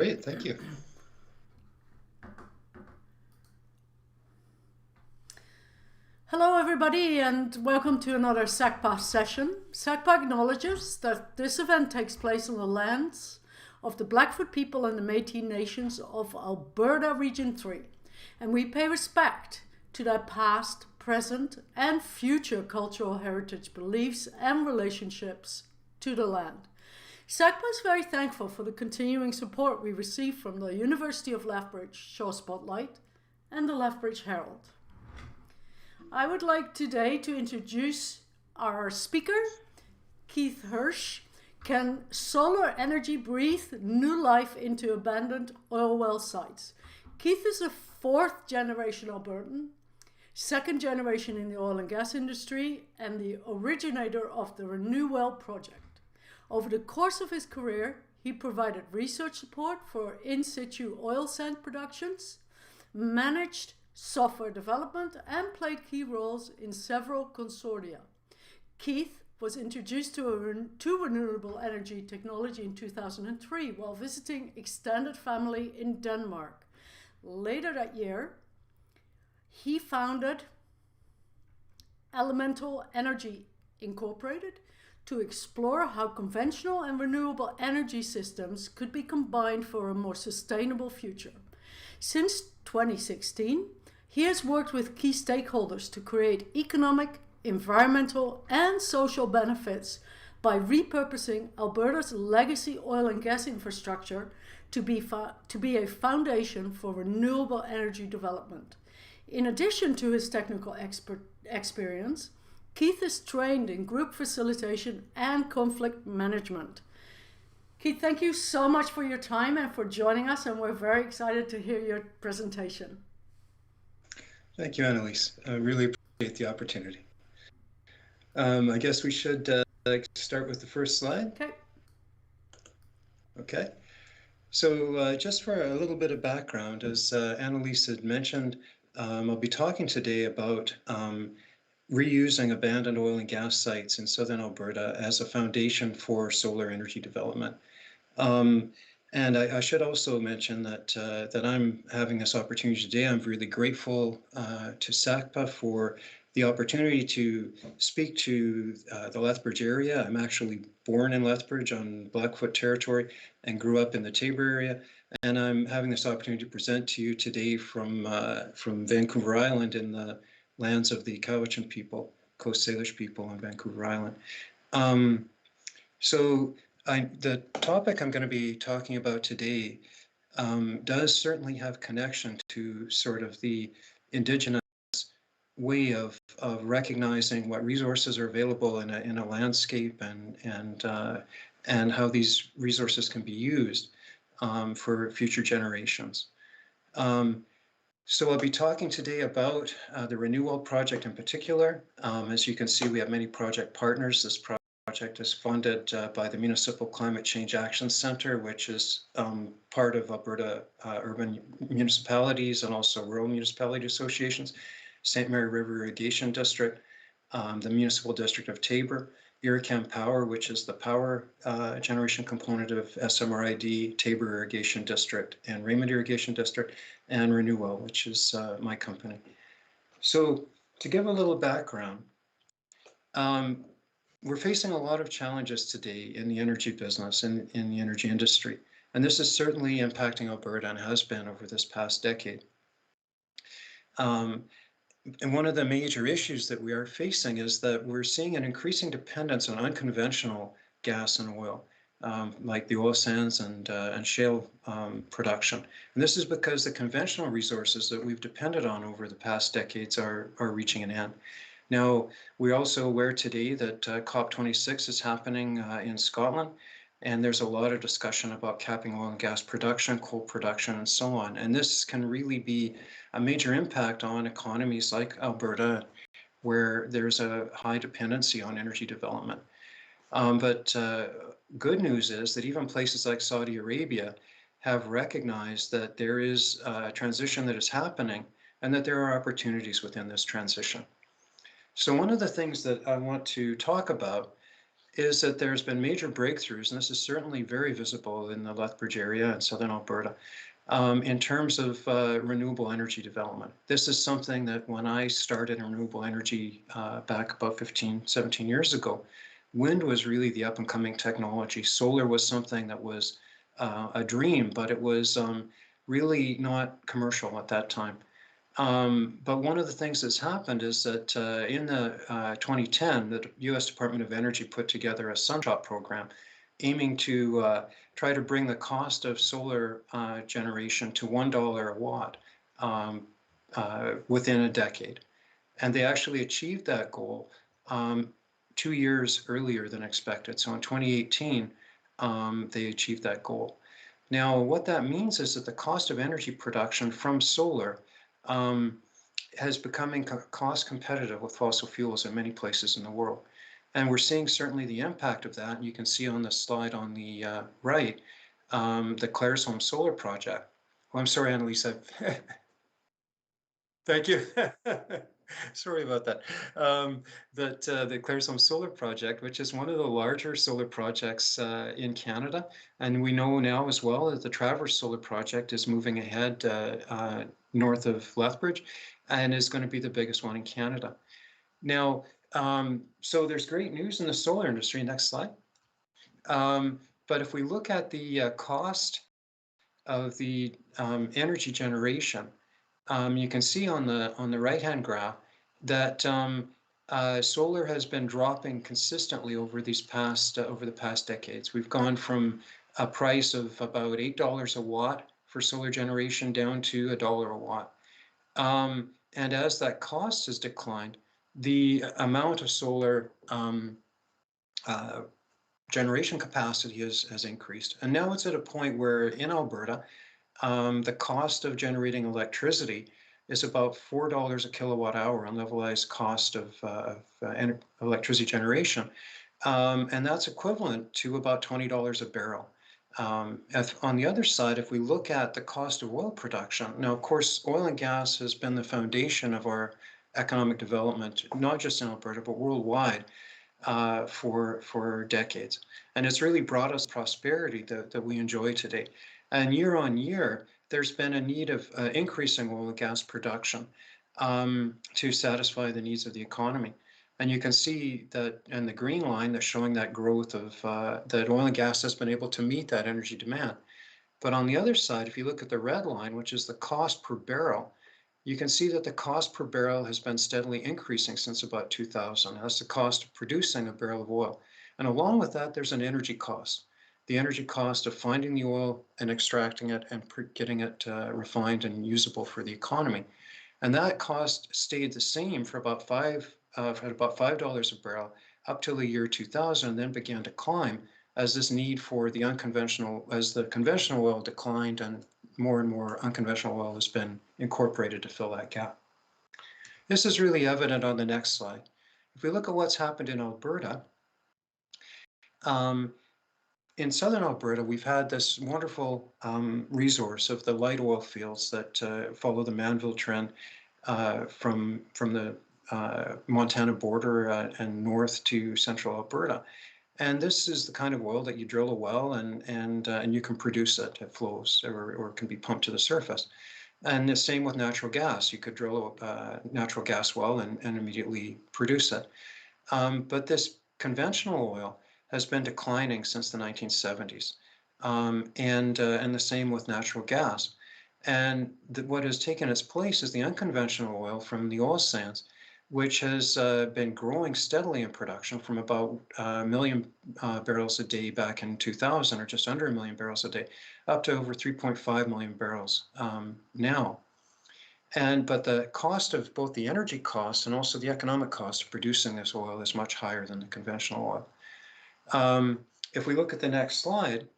Great, thank you. Hello everybody and welcome to another SACPA session. SACPA acknowledges that this event takes place on the lands of the Blackfoot people and the Métis Nations of Alberta Region 3, and we pay respect to their past, present and future cultural heritage beliefs and relationships to the land. SACPA is very thankful for the continuing support we receive from the University of Lethbridge Shaw Spotlight and the Lethbridge Herald. I would like today to introduce our speaker, Keith Hirsch. Can solar energy breathe new life into abandoned oil well sites? Keith is a fourth generation Albertan, second generation in the oil and gas industry, and the originator of the Renewable project. Over the course of his career, he provided research support for in situ oil sand productions, managed software development, and played key roles in several consortia. Keith was introduced to renewable energy technology in 2003 while visiting extended family in Denmark. Later that year, he founded Elemental Energy Incorporated to explore how conventional and renewable energy systems could be combined for a more sustainable future. Since 2016, he has worked with key stakeholders to create economic, environmental, and social benefits by repurposing Alberta's legacy oil and gas infrastructure to be a foundation for renewable energy development. In addition to his technical experience, Keith is trained in group facilitation and conflict management. Keith, thank you so much for your time and for joining us, and we're very excited to hear your presentation. Thank you, Annalise. I really appreciate the opportunity. I guess we should start with the first slide. Okay. So just for a little bit of background, as Annalise had mentioned, I'll be talking today about reusing abandoned oil and gas sites in southern Alberta as a foundation for solar energy development. And I should also mention that I'm having this opportunity today. I'm really grateful to SACPA for the opportunity to speak to the Lethbridge area. I'm actually born in Lethbridge on Blackfoot territory and grew up in the Tabor area. And I'm having this opportunity to present to you today from Vancouver Island in the lands of the Cowichan people, Coast Salish people on Vancouver Island. The topic I'm going to be talking about today does certainly have connection to sort of the Indigenous way of recognizing what resources are available in a landscape and how these resources can be used for future generations. So I'll be talking today about the Renewable project in particular. As you can see, we have many project partners. This project is funded by the Municipal Climate Change Action Centre, which is part of Alberta urban municipalities and also rural municipality associations, St. Mary River Irrigation District, the Municipal District of Tabor, Irrigation Power, which is the power generation component of SMRID, Tabor Irrigation District, and Raymond Irrigation District, and Renewable, which is my company. So to give a little background, we're facing a lot of challenges today in the energy business and in the energy industry. And this is certainly impacting Alberta and has been over this past decade. And one of the major issues that we are facing is that we're seeing an increasing dependence on unconventional gas and oil, like the oil sands and shale production. And this is because the conventional resources that we've depended on over the past decades are reaching an end. Now, we're also aware today that COP26 is happening in Scotland, and there's a lot of discussion about capping oil and gas production, coal production, and so on. And this can really be a major impact on economies like Alberta, where there's a high dependency on energy development. But good news is that even places like Saudi Arabia have recognized that there is a transition that is happening and that there are opportunities within this transition. So one of the things that I want to talk about is that there's been major breakthroughs, and this is certainly very visible in the Lethbridge area and southern Alberta, in terms of renewable energy development. This is something that when I started in renewable energy back about 15, 17 years ago, wind was really the up-and-coming technology. Solar was something that was a dream, but it was really not commercial at that time. But one of the things that's happened is that in the 2010, the U.S. Department of Energy put together a sunshot program aiming to try to bring the cost of solar generation to $1 a watt within a decade. And they actually achieved that goal 2 years earlier than expected. So in 2018, they achieved that goal. Now, what that means is that the cost of energy production from solar has becoming cost competitive with fossil fuels in many places in the world. And we're seeing certainly the impact of that. And you can see on the slide on the right, the Claresholm Solar Project. Oh, I'm sorry, Annalise. Thank you. Sorry about that. The Claresholm Solar Project, which is one of the larger solar projects in Canada. And we know now as well that the Traverse Solar Project is moving ahead north of Lethbridge and is going to be the biggest one in Canada. Now, so there's great news in the solar industry. Next slide. But if we look at the cost of the energy generation, you can see on the right-hand graph that solar has been dropping consistently over the past decades. We've gone from a price of about $8 a watt for solar generation down to $1 a watt. And as that cost has declined, the amount of solar generation capacity has increased. And now it's at a point where in Alberta, the cost of generating electricity is about $4 a kilowatt hour on levelized cost of electricity generation. And that's equivalent to about $20 a barrel. On the other side, if we look at the cost of oil production, now, of course, oil and gas has been the foundation of our economic development, not just in Alberta, but worldwide for decades. And it's really brought us prosperity that we enjoy today. And year on year, there's been a need of increasing oil and gas production to satisfy the needs of the economy. And you can see that in the green line that's showing that growth of that oil and gas has been able to meet that energy demand. But on the other side, if you look at the red line, which is the cost per barrel, you can see that the cost per barrel has been steadily increasing since about 2000. That's the cost of producing a barrel of oil. And along with that, there's an energy cost. The energy cost of finding the oil and extracting it and getting it refined and usable for the economy. And that cost stayed the same for about $5 a barrel up till the year 2000, and then began to climb as this need for the as the conventional oil declined and more unconventional oil has been incorporated to fill that gap. This is really evident on the next slide. If we look at what's happened in Alberta, in southern Alberta, we've had this wonderful resource of the light oil fields that follow the Manville Trend from the Montana border and north to central Alberta. And this is the kind of oil that you drill a well and you can produce it. It flows or can be pumped to the surface. And the same with natural gas. You could drill a natural gas well and immediately produce it. But this conventional oil has been declining since the 1970s. And the same with natural gas. And what has taken its place is the unconventional oil from the oil sands, which has been growing steadily in production from about 1 million barrels a day back in 2000, or just under 1 million barrels a day, up to over 3.5 million barrels now. But the cost of both the energy cost and also the economic cost of producing this oil is much higher than the conventional oil. If we look at the next slide,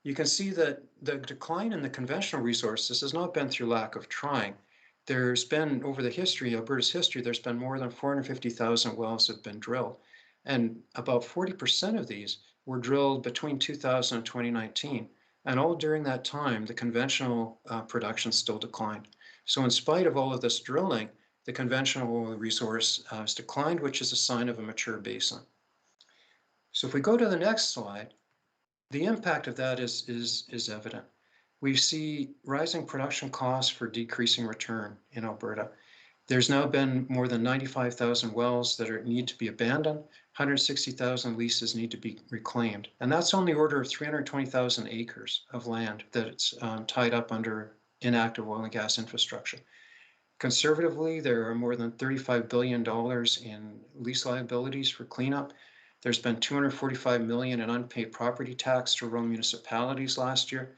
you can see that the decline in the conventional resources has not been through lack of trying. There's been, over the history, Alberta's history, there's been more than 450,000 wells that have been drilled. And about 40% of these were drilled between 2000 and 2019. And all during that time, the conventional production still declined. So in spite of all of this drilling, the conventional oil resource has declined, which is a sign of a mature basin. So if we go to the next slide, the impact of that is evident. We see rising production costs for decreasing return in Alberta. There's now been more than 95,000 wells that need to be abandoned. 160,000 leases need to be reclaimed. And that's on the order of 320,000 acres of land that's tied up under inactive oil and gas infrastructure. Conservatively, there are more than $35 billion in lease liabilities for cleanup. There's been $245 million in unpaid property tax to rural municipalities last year.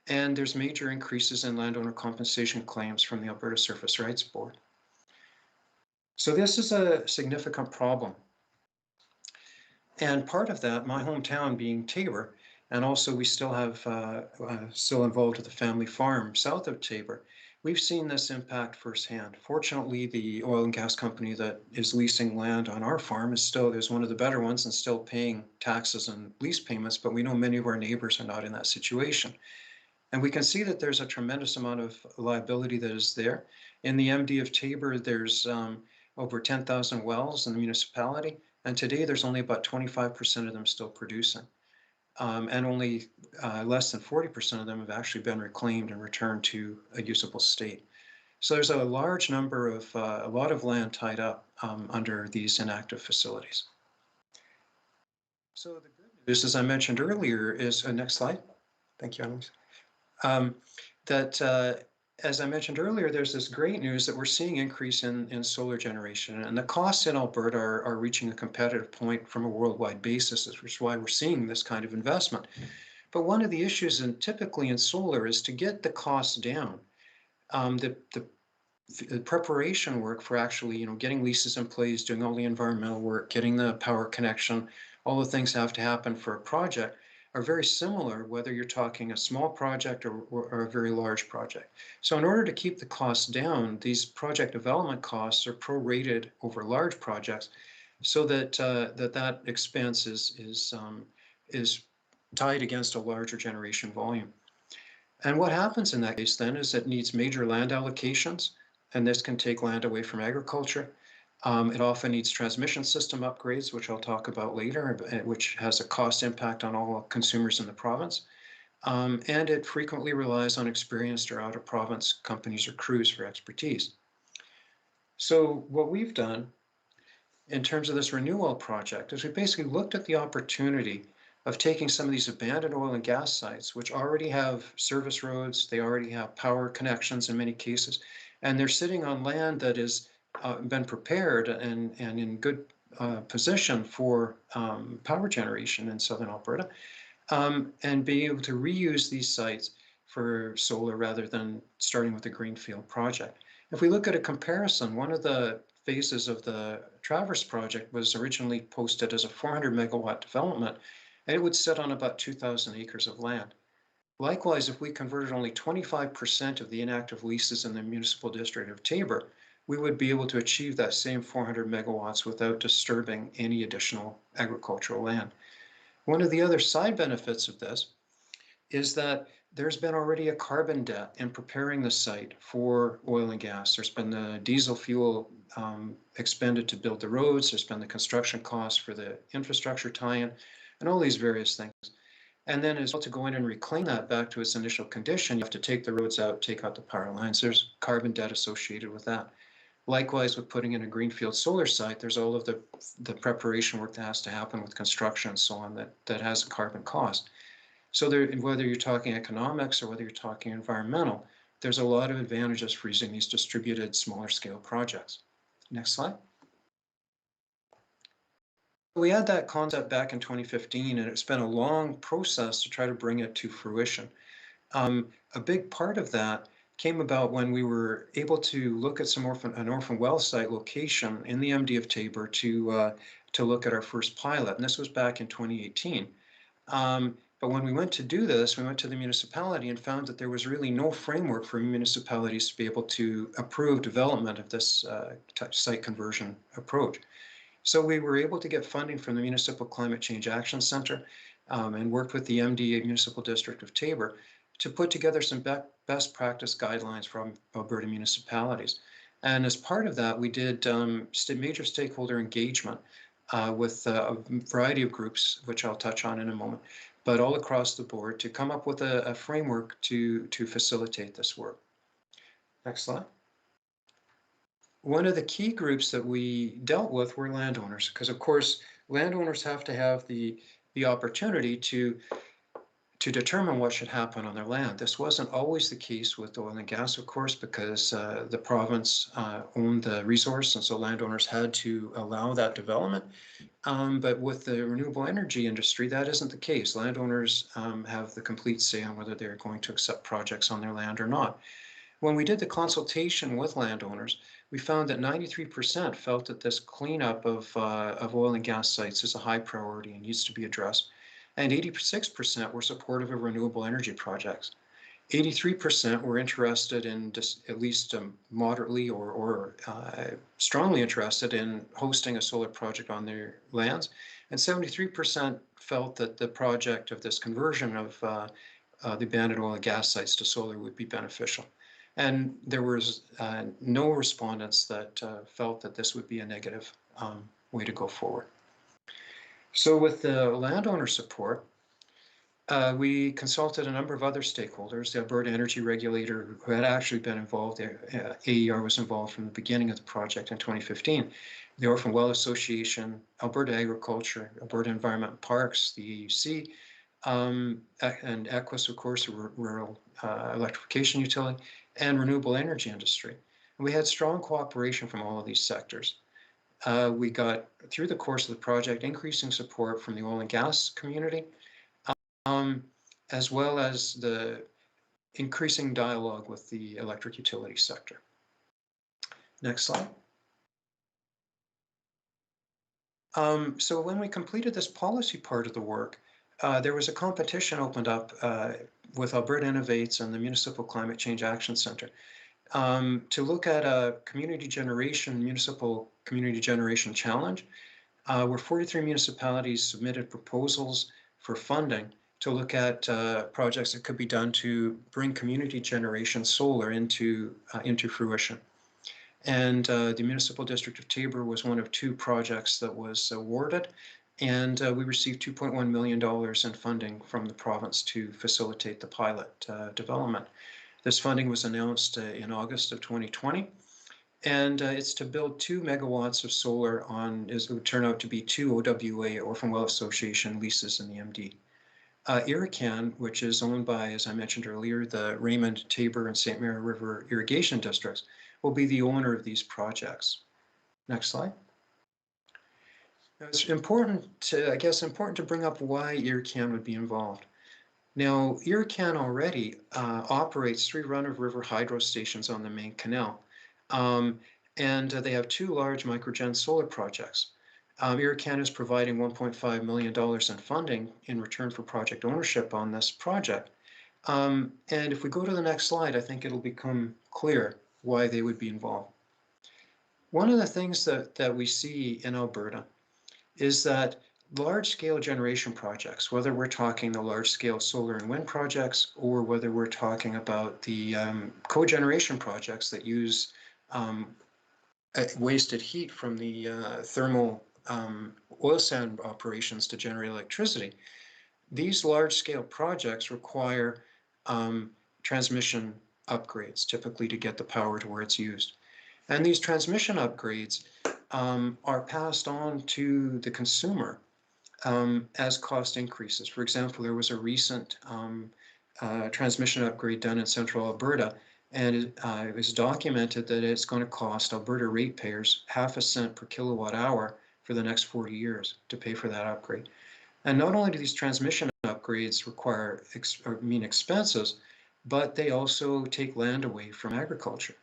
And there's major increases in landowner compensation claims from the Alberta Surface Rights Board. So this is a significant problem. And part of that, my hometown being Taber, and also we still have still involved with the family farm south of Taber, we've seen this impact firsthand. Fortunately, the oil and gas company that is leasing land on our farm is one of the better ones and still paying taxes and lease payments, but we know many of our neighbors are not in that situation. And we can see that there's a tremendous amount of liability that is there. In the MD of Taber, there's over 10,000 wells in the municipality, and today there's only about 25% of them still producing. And only less than 40% of them have actually been reclaimed and returned to a usable state. So there's a large number of, a lot of land tied up under these inactive facilities. So the good news, as I mentioned earlier, is, next slide. Thank you, Annalise. As I mentioned earlier, there's this great news that we're seeing increase in solar generation, and the costs in Alberta are reaching a competitive point from a worldwide basis, which is why we're seeing this kind of investment. But one of the issues typically in solar is to get the costs down. The preparation work for actually, getting leases in place, doing all the environmental work, getting the power connection, all the things have to happen for a project are very similar, whether you're talking a small project or a very large project. So in order to keep the costs down, these project development costs are prorated over large projects so that that expense is tied against a larger generation volume. And what happens in that case then is it needs major land allocations, and this can take land away from agriculture. It often needs transmission system upgrades, which I'll talk about later, which has a cost impact on all consumers in the province. And it frequently relies on experienced or out-of-province companies or crews for expertise. So what we've done in terms of this renewal project is we basically looked at the opportunity of taking some of these abandoned oil and gas sites, which already have service roads, they already have power connections in many cases, and they're sitting on land that is been prepared and in good position for power generation in southern Alberta, and be able to reuse these sites for solar rather than starting with a greenfield project. If we look at a comparison, one of the phases of the Traverse project was originally posted as a 400 megawatt development, and it would sit on about 2,000 acres of land. Likewise, if we converted only 25% of the inactive leases in the municipal district of Taber, we would be able to achieve that same 400 megawatts without disturbing any additional agricultural land. One of the other side benefits of this is that there's been already a carbon debt in preparing the site for oil and gas. There's been the diesel fuel expended to build the roads. There's been the construction costs for the infrastructure tie-in and all these various things. And then as well, to go in and reclaim that back to its initial condition, you have to take the roads out, take out the power lines. There's carbon debt associated with that. Likewise, with putting in a greenfield solar site, there's all of the preparation work that has to happen with construction and so on that has a carbon cost. So whether you're talking economics or whether you're talking environmental, there's a lot of advantages for using these distributed smaller scale projects. Next slide. We had that concept back in 2015, and it's been a long process to try to bring it to fruition. A big part of that came about when we were able to look at an orphan well site location in the MD of Taber to look at our first pilot, and this was back in 2018. But when we went to do this, we went to the municipality and found that there was really no framework for municipalities to be able to approve development of this site conversion approach. So we were able to get funding from the Municipal Climate Change Action Center and worked with the MD Municipal District of Taber to put together some best practice guidelines from Alberta municipalities. And as part of that, we did major stakeholder engagement with a variety of groups, which I'll touch on in a moment, but all across the board to come up with a framework to facilitate this work. Next slide. One of the key groups that we dealt with were landowners, because of course landowners have to have the opportunity to determine what should happen on their land. This wasn't always the case with oil and gas, of course, because the province owned the resource, and so landowners had to allow that development. But with the renewable energy industry, that isn't the case. Landowners have the complete say on whether they're going to accept projects on their land or not. When we did the consultation with landowners, we found that 93% felt that this cleanup of oil and gas sites is a high priority and needs to be addressed. And 86% were supportive of renewable energy projects. 83% were interested in just at least moderately or strongly interested in hosting a solar project on their lands. And 73% felt that the project of this conversion of the abandoned oil and gas sites to solar would be beneficial. And there was no respondents that felt that this would be a negative way to go forward. So with the landowner support, we consulted a number of other stakeholders. The Alberta Energy Regulator, who had actually been involved, AER was involved from the beginning of the project in 2015. The Orphan Well Association, Alberta Agriculture, Alberta Environment and Parks, the AUC, and EQUIS, of course, a rural electrification utility, and renewable energy industry. And we had strong cooperation from all of these sectors. We got, through the course of the project, increasing support from the oil and gas community, as well as the increasing dialogue with the electric utility sector. Next slide. So when we completed this policy part of the work, there was a competition opened up with Alberta Innovates and the Municipal Climate Change Action Centre to look at a municipal community generation challenge, where 43 municipalities submitted proposals for funding to look at projects that could be done to bring community generation solar into fruition. And the Municipal District of Taber was one of 2 projects that was awarded, and we received $2.1 million in funding from the province to facilitate the pilot development. This funding was announced in August of 2020, and it's to build 2 megawatts of solar on, it would turn out to be 2 OWA, Orphan Well Association leases in the MD. Irrigation, which is owned by, as I mentioned earlier, the Raymond, Taber, and St. Mary River Irrigation Districts, will be the owner of these projects. Next slide. Now, it's important to bring up why Irrigation would be involved. Now, Irrigation already operates 3 run-of-river hydro stations on the main canal, and they have 2 large microgen solar projects. Irrigation is providing $1.5 million in funding in return for project ownership on this project. And if we go to the next slide, I think it'll become clear why they would be involved. One of the things that we see in Alberta is that large-scale generation projects, whether we're talking the large-scale solar and wind projects, or whether we're talking about the cogeneration projects that use wasted heat from the thermal oil sand operations to generate electricity, these large-scale projects require transmission upgrades, typically to get the power to where it's used. And these transmission upgrades are passed on to the consumer as cost increases. For example, there was a recent transmission upgrade done in central Alberta, and it was documented that it's going to cost Alberta ratepayers ½ cent per kilowatt hour for the next 40 years to pay for that upgrade. And not only do these transmission upgrades require expenses, but they also take land away from agriculture.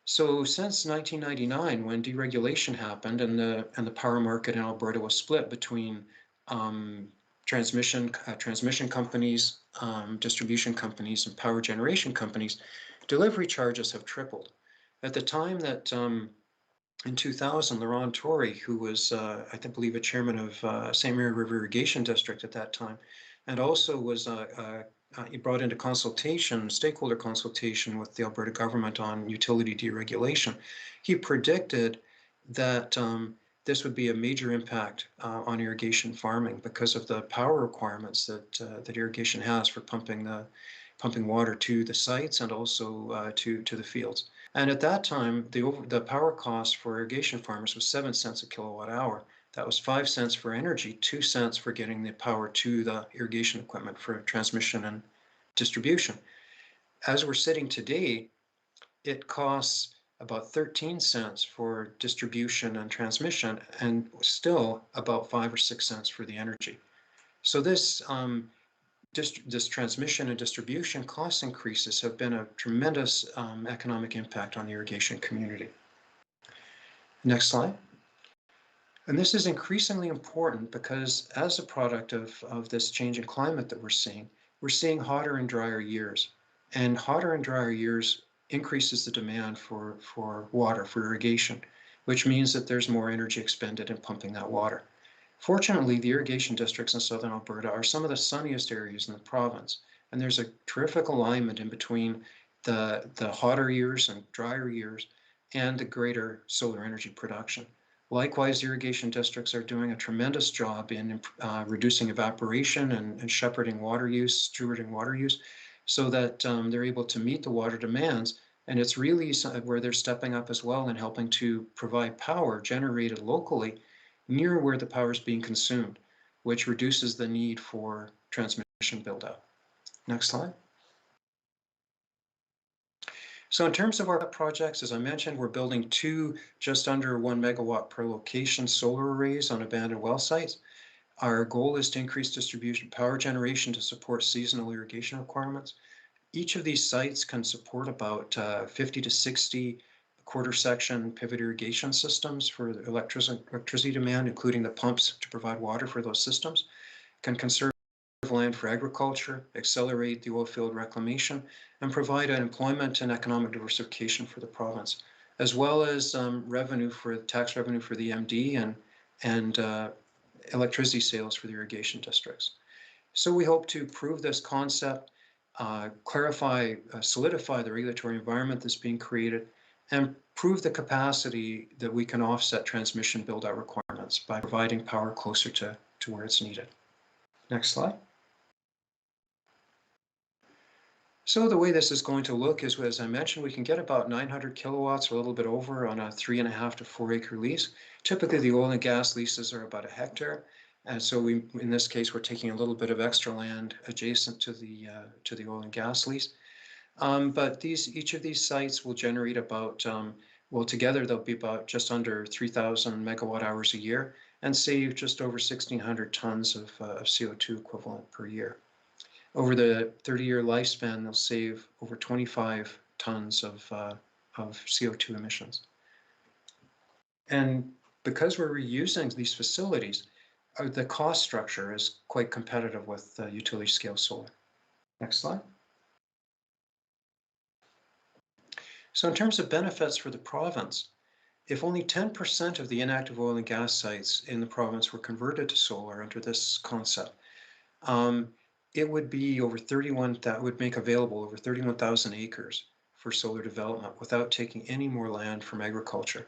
So since 1999, when deregulation happened and the power market in Alberta was split between transmission companies, distribution companies, and power generation companies, delivery charges have tripled. At the time that in 2000, Laurent Torrey, who was, I believe, a chairman of St. Mary River Irrigation District at that time, and also was he brought into stakeholder consultation with the Alberta government on utility deregulation. He predicted that this would be a major impact on irrigation farming because of the power requirements that irrigation has for pumping water to the sites and also to the fields. And at that time, the power cost for irrigation farmers was 7 cents a kilowatt hour. That was 5 cents for energy, 2 cents for getting the power to the irrigation equipment for transmission and distribution. As we're sitting today, it costs about 13 cents for distribution and transmission, and still about 5 or 6 cents for the energy. So this transmission and distribution cost increases have been a tremendous economic impact on the irrigation community. Next slide. And this is increasingly important because as a product of this change in climate that we're seeing hotter and drier years. And hotter and drier years increases the demand for water, for irrigation, which means that there's more energy expended in pumping that water. Fortunately, the irrigation districts in southern Alberta are some of the sunniest areas in the province, and there's a terrific alignment in between the hotter years and drier years and the greater solar energy production. Likewise, irrigation districts are doing a tremendous job in reducing evaporation and shepherding water use, stewarding water use, so that they're able to meet the water demands. And it's really where they're stepping up as well and helping to provide power generated locally near where the power is being consumed, which reduces the need for transmission build-out. Next slide. So in terms of our projects, as I mentioned, we're building 2 just under 1 megawatt per location solar arrays on abandoned well sites. Our goal is to increase distribution power generation to support seasonal irrigation requirements. Each of these sites can support about 50 to 60 quarter section pivot irrigation systems for electricity demand, including the pumps to provide water for those systems, can conserve land for agriculture, accelerate the oil field reclamation, and provide an employment and economic diversification for the province, as well as tax revenue for the MD and electricity sales for the irrigation districts. So we hope to prove this concept, solidify the regulatory environment that's being created, and prove the capacity that we can offset transmission build-out requirements by providing power closer to where it's needed. Next slide. So the way this is going to look is, as I mentioned, we can get about 900 kilowatts, or a little bit over, on a 3.5 to 4 acre lease. Typically, the oil and gas leases are about a hectare. And so in this case, we're taking a little bit of extra land adjacent to the oil and gas lease. But each of these sites will generate about, together they'll be about just under 3,000 megawatt hours a year and save just over 1,600 tons of CO2 equivalent per year. Over the 30-year lifespan, they'll save over 25 tons of CO2 emissions. And because we're reusing these facilities, the cost structure is quite competitive with utility scale solar. Next slide. So in terms of benefits for the province, if only 10% of the inactive oil and gas sites in the province were converted to solar under this concept, it would be would make available over 31,000 acres for solar development without taking any more land from agriculture.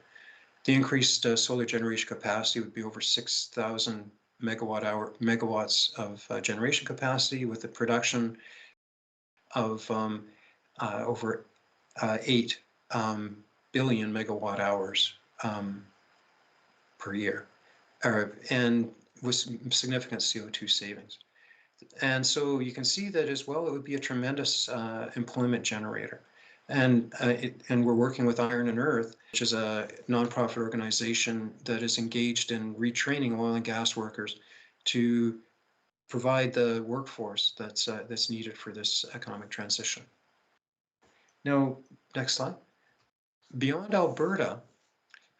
The increased solar generation capacity would be over 6,000 megawatts of generation capacity, with the production of over 8 billion megawatt hours per year, and with significant CO2 savings. And so you can see that as well, it would be a tremendous employment generator. And we're working with Iron and Earth, which is a nonprofit organization that is engaged in retraining oil and gas workers to provide the workforce that's needed for this economic transition. Now, next slide. Beyond Alberta,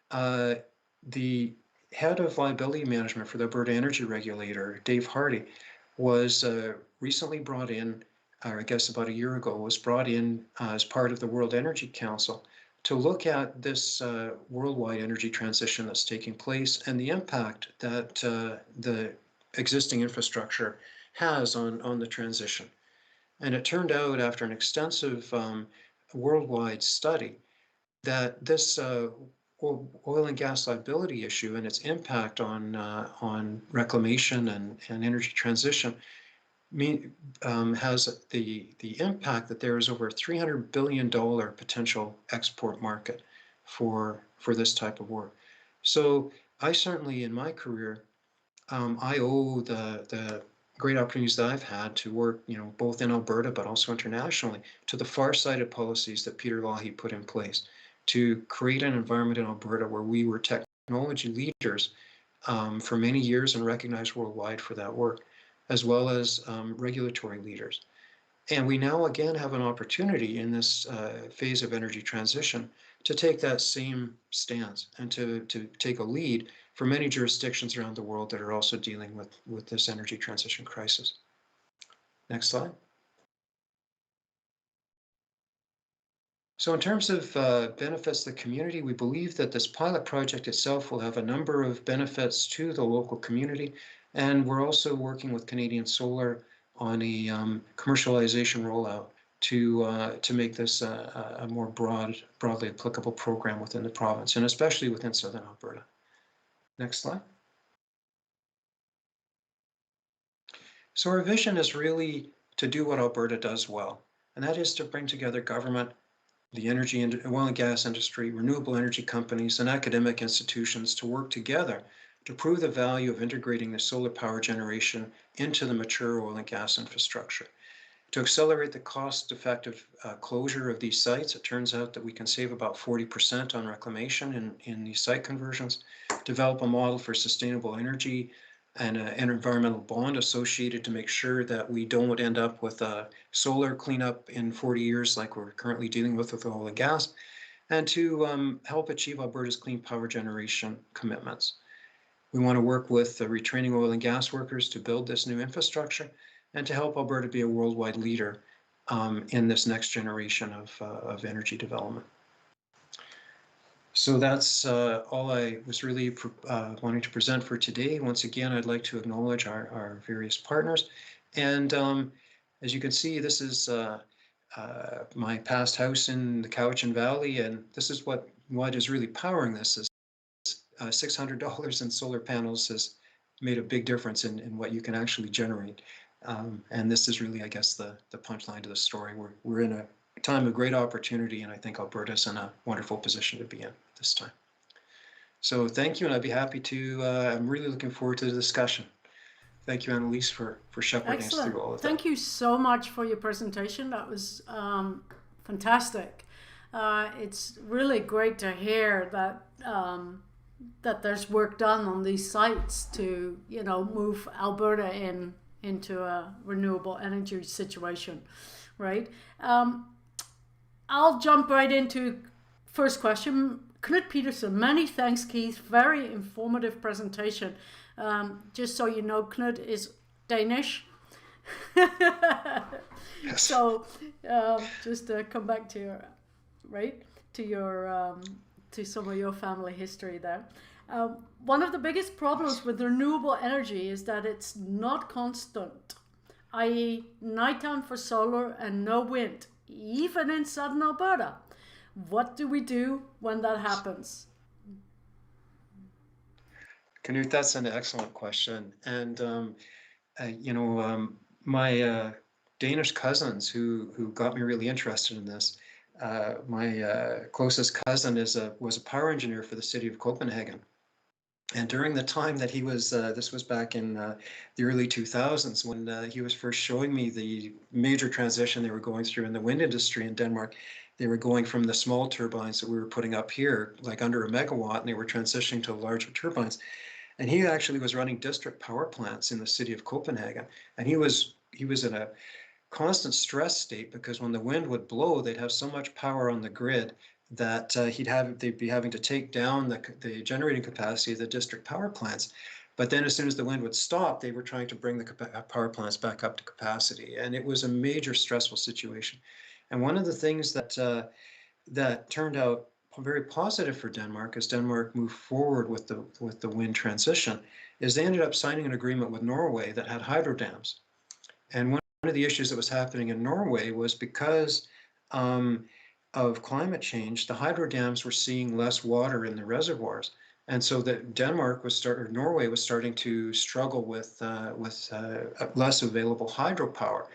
the head of liability management for the Alberta Energy Regulator, Dave Hardy, was recently brought in, or I guess about a year ago, was brought in as part of the World Energy Council to look at this worldwide energy transition that's taking place and the impact that the existing infrastructure has on the transition. And it turned out, after an extensive worldwide study, that this oil and gas liability issue and its impact on reclamation and energy transition has the impact that there is over a $300 billion potential export market for this type of work. So I certainly, in my career, I owe the great opportunities that I've had to work, both in Alberta but also internationally, to the far-sighted policies that Peter Lougheed put in place to create an environment in Alberta where we were technology leaders for many years and recognized worldwide for that work, as well as regulatory leaders. And we now again have an opportunity in this phase of energy transition to take that same stance and to take a lead for many jurisdictions around the world that are also dealing with this energy transition crisis. Next slide. So in terms of benefits to the community, we believe that this pilot project itself will have a number of benefits to the local community. And we're also working with Canadian Solar on a commercialization rollout to make this a more broadly applicable program within the province, and especially within Southern Alberta. Next slide. So our vision is really to do what Alberta does well, and that is to bring together government, the oil and gas industry, renewable energy companies, and academic institutions to work together to prove the value of integrating the solar power generation into the mature oil and gas infrastructure. To accelerate the cost-effective closure of these sites, it turns out that we can save about 40% on reclamation in these site conversions, develop a model for sustainable energy and an environmental bond associated to make sure that we don't end up with a solar cleanup in 40 years like we're currently dealing with oil and gas, and to help achieve Alberta's clean power generation commitments. We want to work with retraining oil and gas workers to build this new infrastructure and to help Alberta be a worldwide leader in this next generation of energy development. So that's all I was really wanting to present for today. Once again, I'd like to acknowledge our various partners. And as you can see, this is my past house in the Cowichan Valley, and this is what is really powering this is $600 in solar panels has made a big difference in what you can actually generate. And this is really, I guess, the punchline to the story. We're in a time of great opportunity, and I think Alberta's in a wonderful position to be in at this time. So thank you, and I'd be happy to, I'm really looking forward to the discussion. Thank you, Annalise, for shepherding us through all of that. Thank you so much for your presentation. That was fantastic. It's really great to hear that that there's work done on these sites to, move Alberta into a renewable energy situation, right? I'll jump right into first question. Knut Peterson, many thanks, Keith. Very informative presentation. Just so you know, Knut is Danish. Yes. So just to come back to to some of your family history there. One of the biggest problems with renewable energy is that it's not constant, i.e. nighttime for solar and no wind, even in southern Alberta. What do we do when that happens? Knut, that's an excellent question. And, my Danish cousins who got me really interested in this, my closest cousin was a power engineer for the city of Copenhagen. And during the time that he was, this was back in the early 2000s, when he was first showing me the major transition they were going through in the wind industry in Denmark. They were going from the small turbines that we were putting up here, like under a megawatt, and they were transitioning to larger turbines. And he actually was running district power plants in the city of Copenhagen. And he was in a constant stress state because when the wind would blow, they'd have so much power on the grid that they'd be having to take down the generating capacity of the district power plants. But then as soon as the wind would stop, they were trying to bring the power plants back up to capacity. And it was a major stressful situation. And one of the things that turned out very positive for Denmark as Denmark moved forward with the wind transition is they ended up signing an agreement with Norway that had hydro dams. And one of the issues that was happening in Norway was because of climate change, the hydro dams were seeing less water in the reservoirs. And so that Norway was starting to struggle with less available hydropower.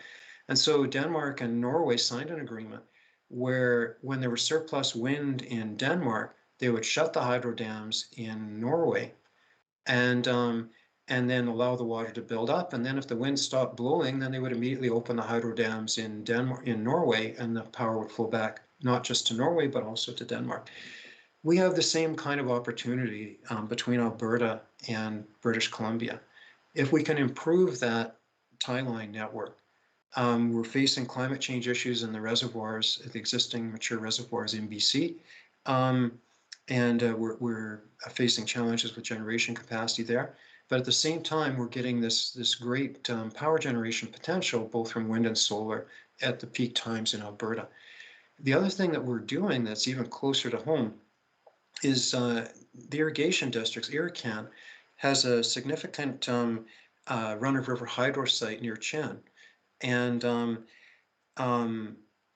And so Denmark and Norway signed an agreement where when there was surplus wind in Denmark, they would shut the hydro dams in Norway and and then allow the water to build up. And then if the wind stopped blowing, then they would immediately open the hydro dams in Norway, and the power would flow back not just to Norway but also to Denmark. We have the same kind of opportunity between Alberta and British Columbia. If we can improve that tie line network, we're facing climate change issues in the reservoirs, the existing mature reservoirs in BC. And we're facing challenges with generation capacity there. But at the same time, we're getting this great power generation potential, both from wind and solar, at the peak times in Alberta. The other thing that we're doing that's even closer to home is the irrigation districts. Irricon has a significant run-of-river hydro site near Chen. And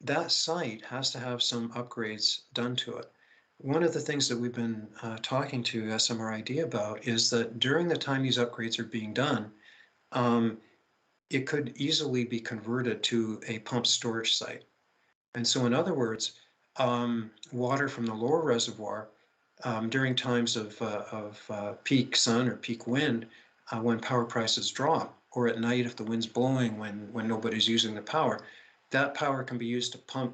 that site has to have some upgrades done to it. One of the things that we've been talking to SMRID about is that during the time these upgrades are being done, it could easily be converted to a pump storage site. And so in other words, water from the lower reservoir during times of peak sun or peak wind, when power prices drop, or at night if the wind's blowing when nobody's using the power, that power can be used to pump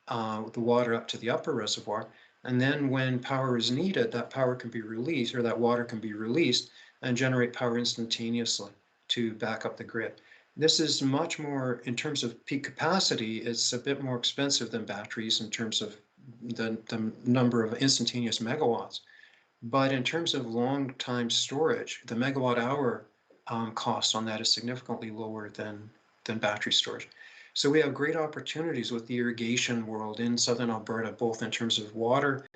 the water up to the upper reservoir. And then when power is needed, that power can be released, or that water can be released and generate power instantaneously to back up the grid. This is much more, in terms of peak capacity, it's a bit more expensive than batteries in terms of the number of instantaneous megawatts. But in terms of long time storage, the megawatt hour cost on that is significantly lower than battery storage. So we have great opportunities with the irrigation world in southern Alberta, both in terms of water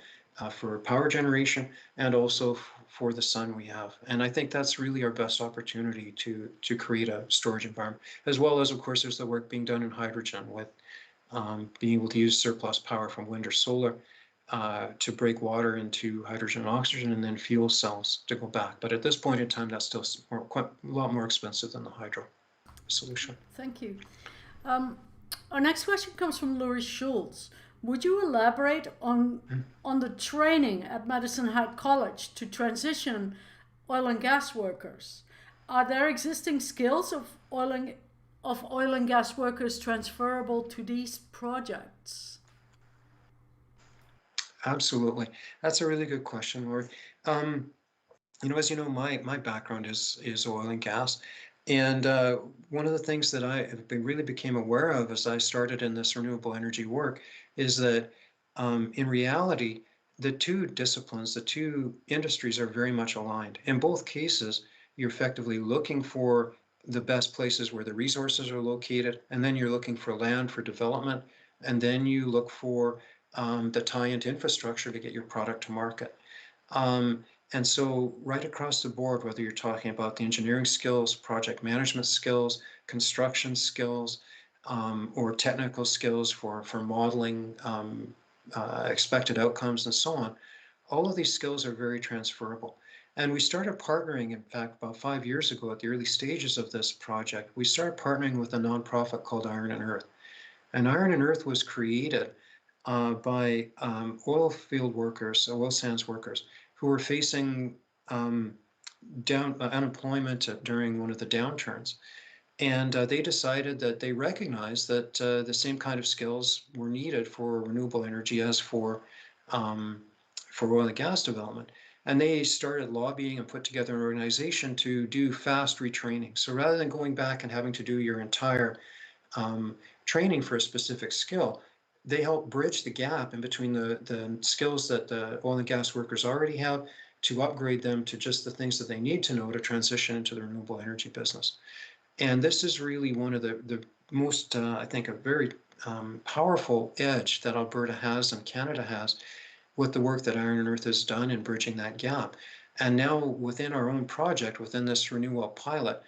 for power generation and also for the sun we have. And I think that's really our best opportunity to create a storage environment, as well as, of course, there's the work being done in hydrogen with being able to use surplus power from wind or solar to break water into hydrogen and oxygen, and then fuel cells to go back. But at this point in time, that's still quite a lot more expensive than the hydro solution. Thank you. Our next question comes from Laurie Schultz. Would you elaborate on the training at Medicine Hat College to transition oil and gas workers? Are there existing skills of oil and gas workers transferable to these projects? Absolutely. That's a really good question, Lord. As you know, my background is oil and gas. And one of the things that I really became aware of as I started in this renewable energy work is that in reality, the two disciplines, the two industries are very much aligned. In both cases, you're effectively looking for the best places where the resources are located, and then you're looking for land for development, and then you look for the tie-in infrastructure to get your product to market. And so right across the board, whether you're talking about the engineering skills, project management skills, construction skills, or technical skills for modeling expected outcomes and so on, all of these skills are very transferable. And we started partnering, in fact, about 5 years ago at the early stages of this project, we started partnering with a nonprofit called Iron and Earth. And Iron and Earth was created by oil field workers, oil sands workers, who were facing unemployment during one of the downturns. And they decided that they recognized that the same kind of skills were needed for renewable energy as for oil and gas development. And they started lobbying and put together an organization to do fast retraining. So rather than going back and having to do your entire training for a specific skill, they help bridge the gap in between the skills that the oil and gas workers already have to upgrade them to just the things that they need to know to transition into the renewable energy business. And this is really one of the most, I think, a very powerful edge that Alberta has and Canada has with the work that Iron and Earth has done in bridging that gap. And now within our own project, within this renewal pilot,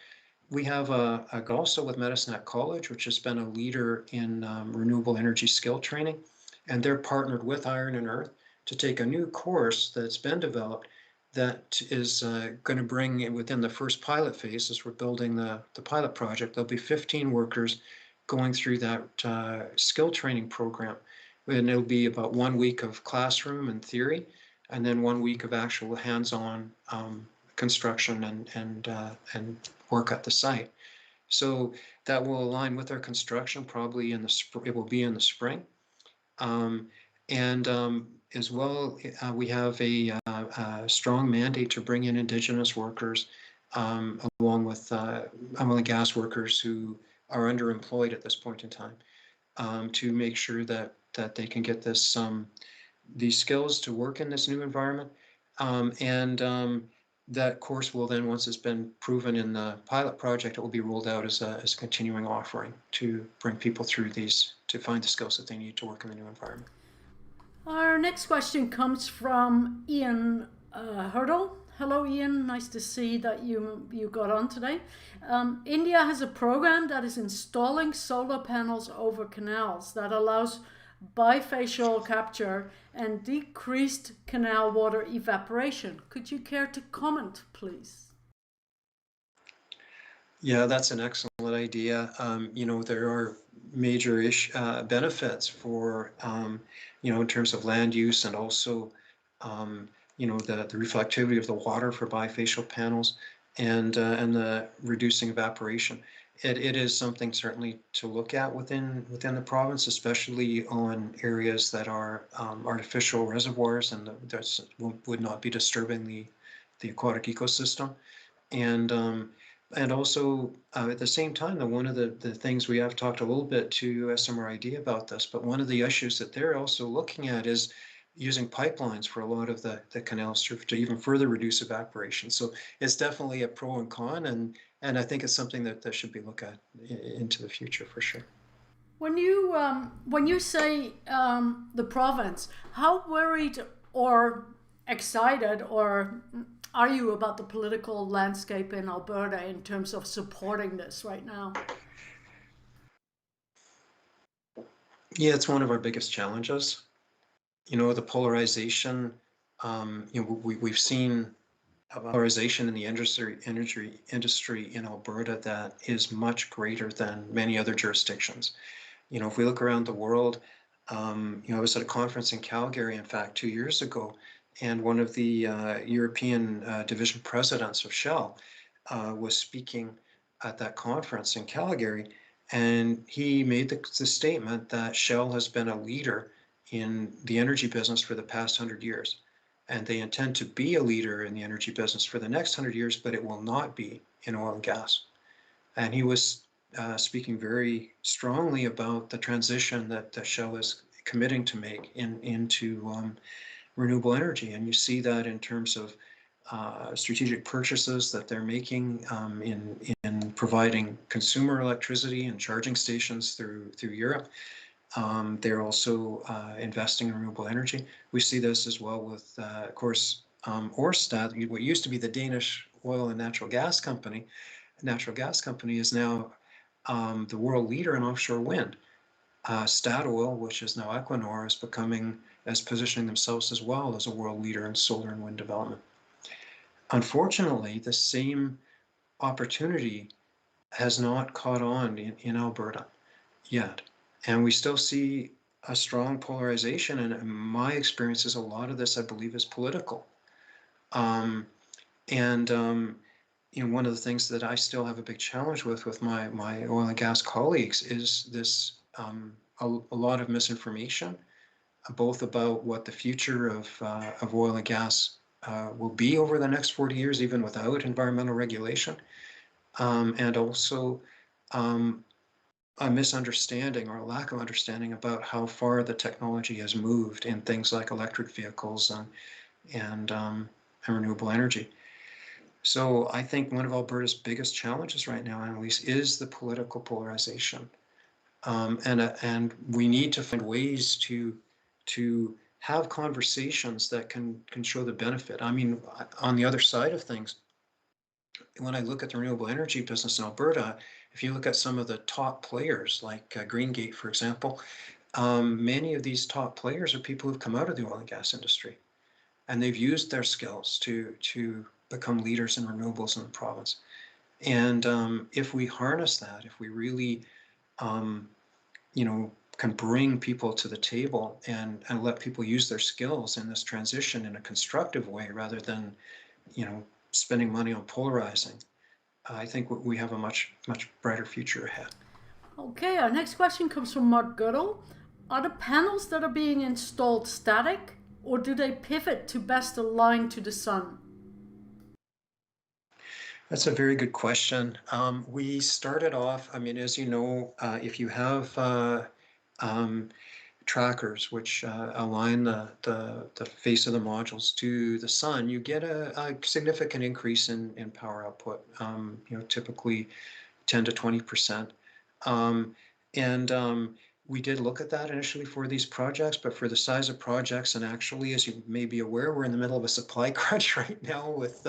we have also with Medicine Hat College, which has been a leader in renewable energy skill training. And they're partnered with Iron and Earth to take a new course that's been developed that is going to bring within the first pilot phase, as we're building the pilot project, there'll be 15 workers going through that skill training program. And it'll be about 1 week of classroom and theory, and then 1 week of actual hands-on construction and work at the site. So that will align with our construction probably in the it will be in the spring. And as well, we have a strong mandate to bring in Indigenous workers along with oil and gas workers who are underemployed at this point in time to make sure that they can get these skills to work in this new environment. That course will then, once it's been proven in the pilot project, it will be rolled out as a continuing offering to bring people through these, to find the skills that they need to work in the new environment. Our next question comes from Ian Hurdle. Hello, Ian. Nice to see that you got on today. India has a program that is installing solar panels over canals that allows bifacial capture and decreased canal water evaporation. Could you care to comment, please? Yeah, that's an excellent idea. There are major benefits for, in terms of land use and also, the reflectivity of the water for bifacial panels and the reducing evaporation. It is something certainly to look at within the province, especially on areas that are artificial reservoirs and that would not be disturbing the aquatic ecosystem. And also at the same time, one of the things we have talked a little bit to SMRID about this, but one of the issues that they're also looking at is using pipelines for a lot of the canals to even further reduce evaporation. So it's definitely a pro and con, and I think it's something that should be looked at into the future for sure. When you say the province, how worried or excited or are you about the political landscape in Alberta in terms of supporting this right now? Yeah, it's one of our biggest challenges. The polarization. We've seen polarization in the energy industry in Alberta that is much greater than many other jurisdictions. If we look around the world, I was at a conference in Calgary, in fact, 2 years ago, and one of the European division presidents of Shell was speaking at that conference in Calgary, and he made the statement that Shell has been a leader in the energy business for the past 100 years. And they intend to be a leader in the energy business for the next 100 years, but it will not be in oil and gas. And he was speaking very strongly about the transition that Shell is committing to make into renewable energy. And you see that in terms of strategic purchases that they're making in providing consumer electricity and charging stations through Europe. They're also investing in renewable energy. We see this as well with, of course, Ørsted, what used to be the Danish oil and natural gas company. Natural gas company is now the world leader in offshore wind. Statoil, which is now Equinor, is positioning themselves as well as a world leader in solar and wind development. Unfortunately, the same opportunity has not caught on in Alberta yet. And we still see a strong polarization. And in my experience is a lot of this, I believe, is political. One of the things that I still have a big challenge with my oil and gas colleagues is this a lot of misinformation, both about what the future of oil and gas will be over the next 40 years, even without environmental regulation, and also a misunderstanding or a lack of understanding about how far the technology has moved in things like electric vehicles and renewable energy. So I think one of Alberta's biggest challenges right now, Annalise, is the political polarization. And we need to find ways to have conversations that can show the benefit. I mean, on the other side of things, when I look at the renewable energy business in Alberta, if you look at some of the top players like Greengate, for example, many of these top players are people who've come out of the oil and gas industry, and they've used their skills to become leaders in renewables in the province. And if we harness that, if we really, can bring people to the table and let people use their skills in this transition in a constructive way rather than, spending money on polarizing, I think we have a much brighter future ahead. Okay, our next question comes from Mark Goodall. Are the panels that are being installed static, or do they pivot to best align to the sun? That's a very good question. We started off, as you know, if you have trackers which align the face of the modules to the sun, you get a significant increase in power output, typically 10 to 20%. And we did look at that initially for these projects, but for the size of projects, and actually, as you may be aware, we're in the middle of a supply crunch right now with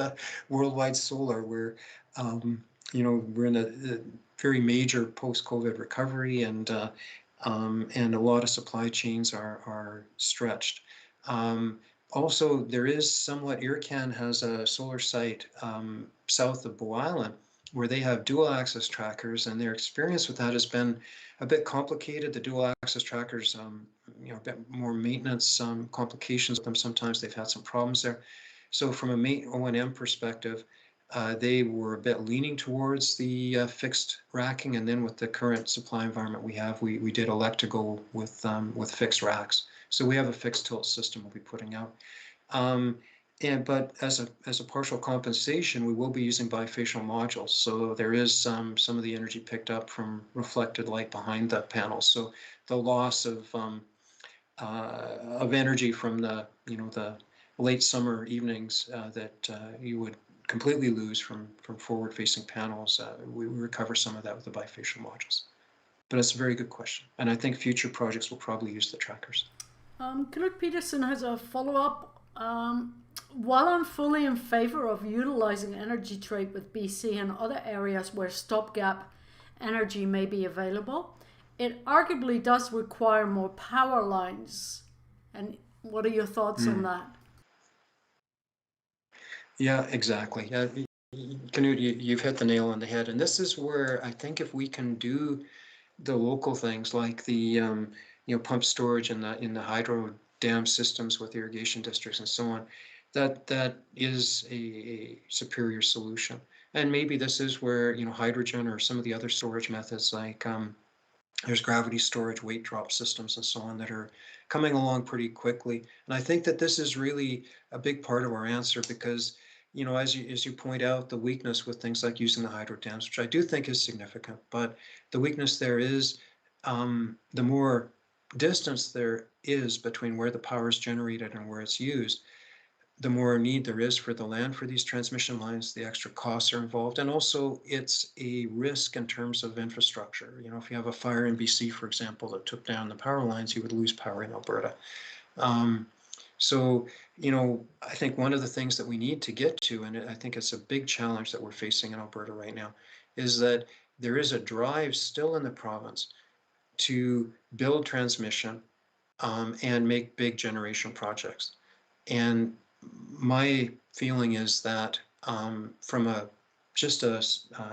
worldwide solar. We're in a very major post-COVID recovery, and a lot of supply chains are stretched. Also, there is somewhat, Irrigation has a solar site south of Bow Island where they have dual axis trackers, and their experience with that has been a bit complicated. The dual axis trackers, a bit more maintenance complications with them. Sometimes they've had some problems there. So from a O&M perspective, they were a bit leaning towards the fixed racking, and then with the current supply environment we have, we did elect to go with fixed racks. So we have a fixed tilt system we'll be putting out. But as a partial compensation, we will be using bifacial modules. So there is some of the energy picked up from reflected light behind the panels. So the loss of energy from the late summer evenings that you would completely lose from forward-facing panels, we recover some of that with the bifacial modules. But it's a very good question, and I think future projects will probably use the trackers. Knut Peterson has a follow-up. While I'm fully in favor of utilizing energy trade with BC and other areas where stopgap energy may be available, it arguably does require more power lines. And what are your thoughts on that? Yeah, exactly. Knut, you've hit the nail on the head. And this is where I think if we can do the local things like the pump storage in the hydro dam systems with irrigation districts and so on, that is a superior solution. And maybe this is where hydrogen or some of the other storage methods like there's gravity storage, weight drop systems and so on that are coming along pretty quickly. And I think that this is really a big part of our answer because as you point out, the weakness with things like using the hydro dams, which I do think is significant, but the weakness there is the more distance there is between where the power is generated and where it's used, the more need there is for the land for these transmission lines, the extra costs are involved, and also it's a risk in terms of infrastructure. If you have a fire in BC, for example, that took down the power lines, you would lose power in Alberta. So, I think one of the things that we need to get to, and I think it's a big challenge that we're facing in Alberta right now, is that there is a drive still in the province to build transmission and make big generation projects. And my feeling is that from just a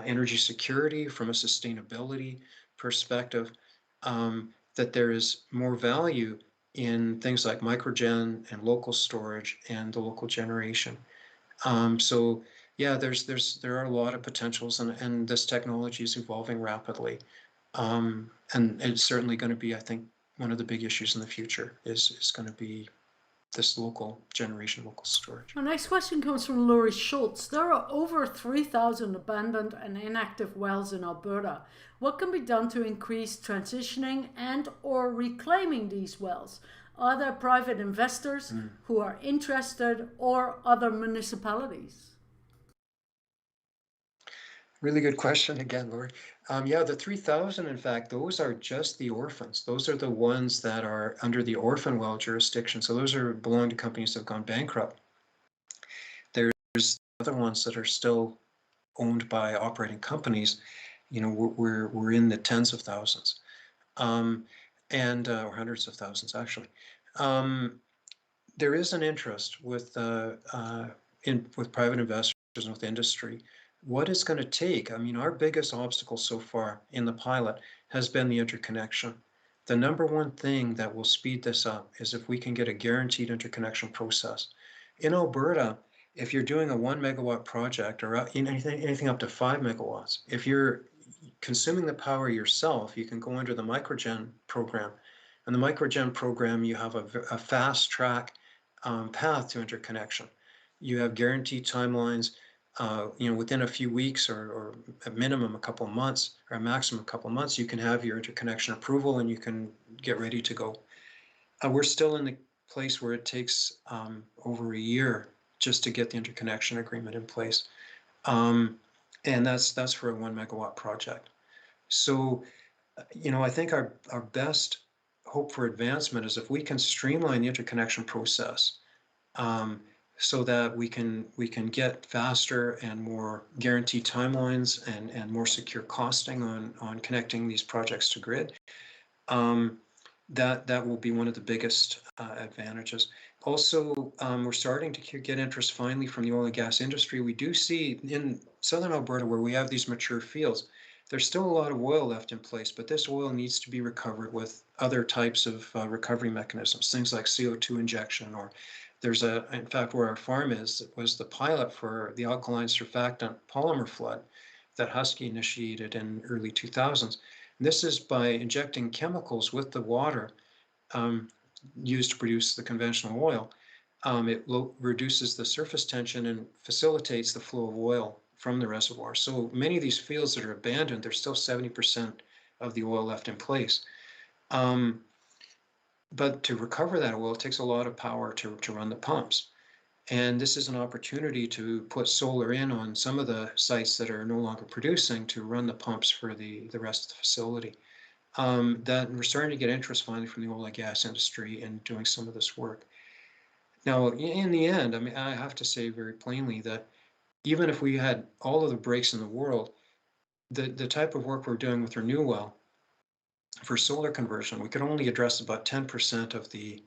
energy security, from a sustainability perspective, that there is more value in things like microgen and local storage and the local generation. So yeah, there are a lot of potentials, and this technology is evolving rapidly. And it's certainly going to be, I think, one of the big issues in the future is going to be this local generation, local storage. Our next question comes from Laurie Schultz. There are over 3,000 abandoned and inactive wells in Alberta. What can be done to increase transitioning and or reclaiming these wells? Are there private investors who are interested or other municipalities? Really good question again, Laurie. Yeah, the 3,000, in fact, those are just the orphans. Those are the ones that are under the orphan well jurisdiction. So those belong to companies that have gone bankrupt. There's other ones that are still owned by operating companies. We're in the tens of thousands. and or hundreds of thousands actually. There is an interest with with private investors and with industry. What it's going to take, I mean, our biggest obstacle so far in the pilot has been the interconnection. The number one thing that will speed this up is if we can get a guaranteed interconnection process. In Alberta, if you're doing a 1 megawatt project or anything up to 5 megawatts, if you're consuming the power yourself, you can go under the microgen program. And the microgen program, you have a fast track path to interconnection. You have guaranteed timelines. Within a few weeks or at minimum a couple of months or a maximum a couple of months, you can have your interconnection approval and you can get ready to go. We're still in the place where it takes over a year just to get the interconnection agreement in place. And that's for a 1 megawatt project. So, I think our best hope for advancement is if we can streamline the interconnection process, so that we can get faster and more guaranteed timelines and more secure costing on connecting these projects to grid. That will be one of the biggest advantages. Also, we're starting to get interest finally from the oil and gas industry. We do see in southern Alberta, where we have these mature fields, there's still a lot of oil left in place, but this oil needs to be recovered with other types of recovery mechanisms, things like CO2 injection, or in fact, where our farm is, it was the pilot for the alkaline surfactant polymer flood that Husky initiated in early 2000s. And this is by injecting chemicals with the water used to produce the conventional oil. It reduces the surface tension and facilitates the flow of oil from the reservoir. So many of these fields that are abandoned, there's still 70% of the oil left in place. But to recover that oil, it takes a lot of power to run the pumps. And this is an opportunity to put solar in on some of the sites that are no longer producing to run the pumps for the rest of the facility. That we're starting to get interest finally from the oil and gas industry in doing some of this work. Now, in the end, I mean, I have to say very plainly that even if we had all of the breaks in the world, the type of work we're doing with renewable for solar conversion, we could only address about 10% of the